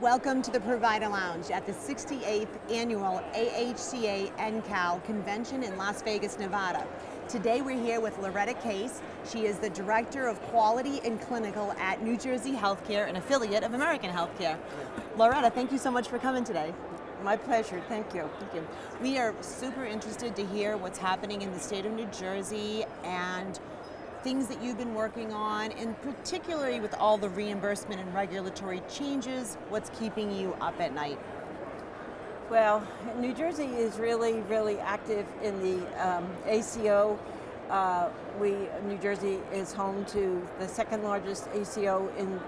Welcome to the Provider Lounge at the 68th Annual AHCA NCAL Convention in Las Vegas, Nevada. Today we're here with Loretta Kaes. She is the Director of Quality and Clinical at New Jersey Healthcare, an affiliate of American Healthcare. Loretta, thank you so much for coming today. My pleasure, thank you. Thank you. We are super interested to hear what's happening in the state of New Jersey and things that you've been working on, and particularly with all the reimbursement and regulatory changes, what's keeping you up at night? Well, New Jersey is really active in the ACO. New Jersey is home to the second largest ACO in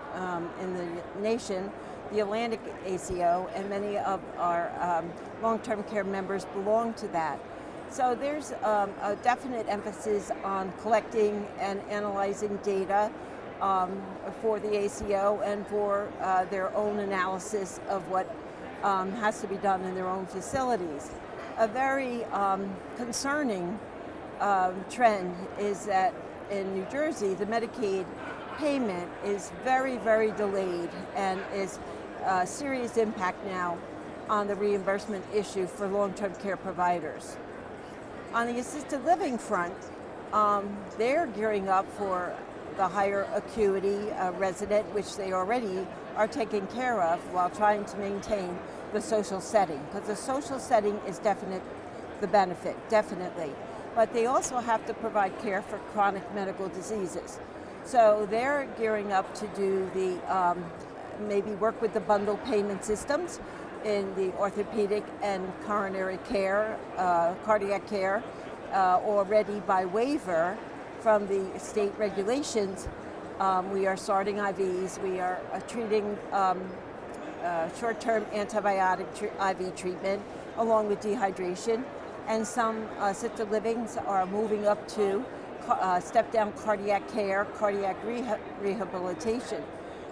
the nation, the Atlantic ACO, and many of our long-term care members belong to that. So there's a definite emphasis on collecting and analyzing data for the ACO and for their own analysis of what has to be done in their own facilities. A very concerning trend is that in New Jersey, the Medicaid payment is very delayed and is a serious impact now on the reimbursement issue for long-term care providers. On the assisted living front, they're gearing up for the higher acuity resident, which they already are taking care of while trying to maintain the social setting, because the social setting is the benefit, definitely. But they also have to provide care for chronic medical diseases. So they're gearing up to do the, maybe work with the bundle payment systems in the orthopedic and coronary care, cardiac care, already by waiver from the state regulations. We are starting IVs, we are treating short-term antibiotic IV treatment along with dehydration, and some assisted livings are moving up to step-down cardiac care, cardiac rehabilitation.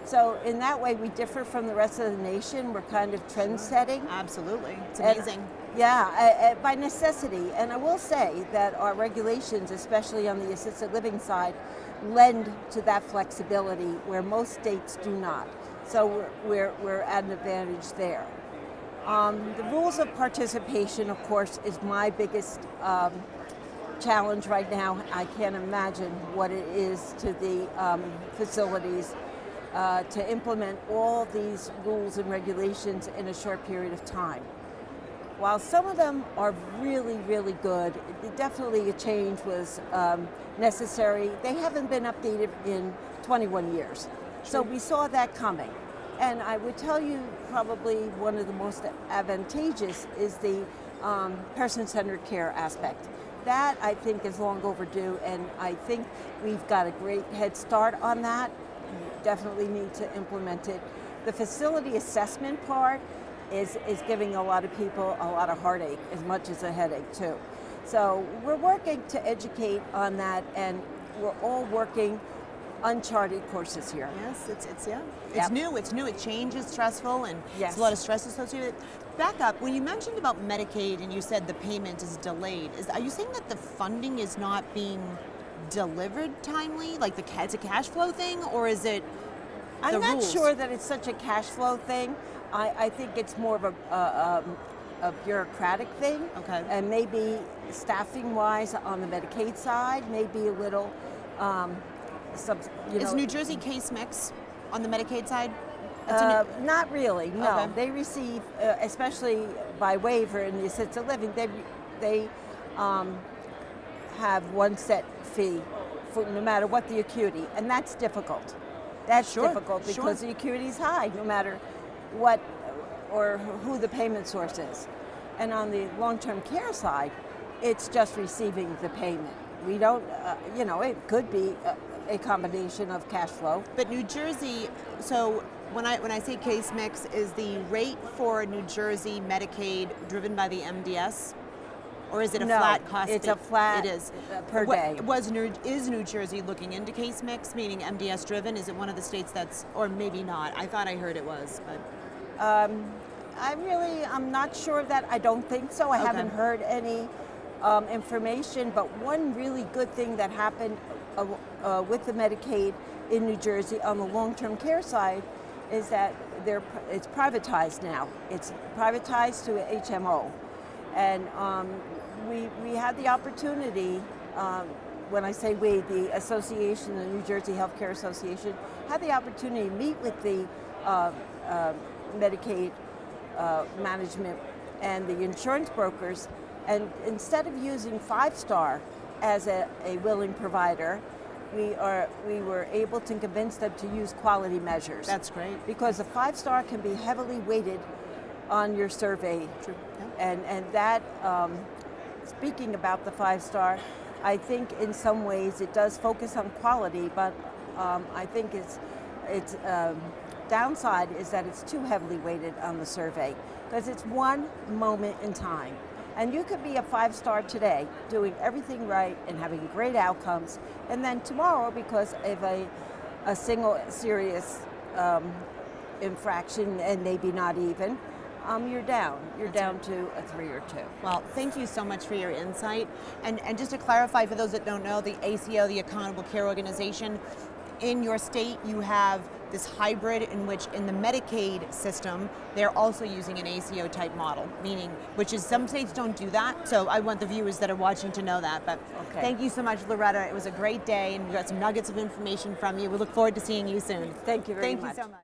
So in that way, we differ from the rest of the nation. We're kind of trend-setting. Absolutely, it's amazing. By necessity. And I will say that our regulations, especially on the assisted living side, lend to that flexibility where most states do not. So we're at an advantage there. The rules of participation, of course, is my biggest challenge right now. I can't imagine what it is to the facilities to implement all these rules and regulations in a short period of time. While some of them are really good, definitely a change was necessary. They haven't been updated in 21 years. So we saw that coming. And I would tell you probably one of the most advantageous is the person-centered care aspect. That I think is long overdue, and I think we've got a great head start on that. Definitely need to implement it. The facility assessment part is giving a lot of people a lot of heartache as much as a headache too. So we're working to educate on that, and we're all working uncharted courses here. Yes, it's new, it changes, stressful, and yes. There's a lot of stress associated with it. Back up, when you mentioned about Medicaid and you said the payment is delayed, are you saying that the funding is not being delivered timely, like it's a cash flow thing, or is it I'm not rules? Sure that it's such a cash flow thing. I think it's more of a bureaucratic thing. Okay. And maybe staffing wise on the Medicaid side, maybe a little Is New Jersey case mix on the Medicaid side? Not really, no. Okay. They receive, especially by waiver in the assisted living, they have one set fee for no matter what the acuity, and that's difficult. That's difficult because the acuity is high, no matter what or who the payment source is. And on the long-term care side, it's just receiving the payment. We don't, it could be a combination of cash flow. But New Jersey, so when I say case mix, is the rate for New Jersey Medicaid driven by the MDS? Or is it a flat cost? It's a flat it is. per day. Is New Jersey looking into case mix, meaning MDS driven? Is it one of the states that's, or maybe not? I thought I heard it was, but. I'm not sure of that. I don't think so. I haven't heard any information, but one really good thing that happened with the Medicaid in New Jersey on the long-term care side is that it's privatized now. It's privatized to HMO, and we had the opportunity. When I say we, the association, the New Jersey Healthcare Association, had the opportunity to meet with the Medicaid management and the insurance brokers, and instead of using 5-star as a willing provider, we were able to convince them to use quality measures. That's great. Because a 5-star can be heavily weighted on your survey. True. Yeah. And that, speaking about the 5-star, I think in some ways it does focus on quality, but I think its downside is that it's too heavily weighted on the survey, because it's one moment in time. And you could be a 5-star today, doing everything right and having great outcomes, and then tomorrow, because of a single serious infraction, and maybe not even, you're down. You're down to a 3 or 2. Well, thank you so much for your insight. And just to clarify, for those that don't know, the ACO, the Accountable Care Organization, in your state you have this hybrid in which in the Medicaid system, they're also using an ACO type model, meaning, which is some states don't do that. So I want the viewers that are watching to know that. But okay. Thank you so much, Loretta. It was a great day, and we got some nuggets of information from you. We look forward to seeing you soon. Thank you very much. Thank you so much.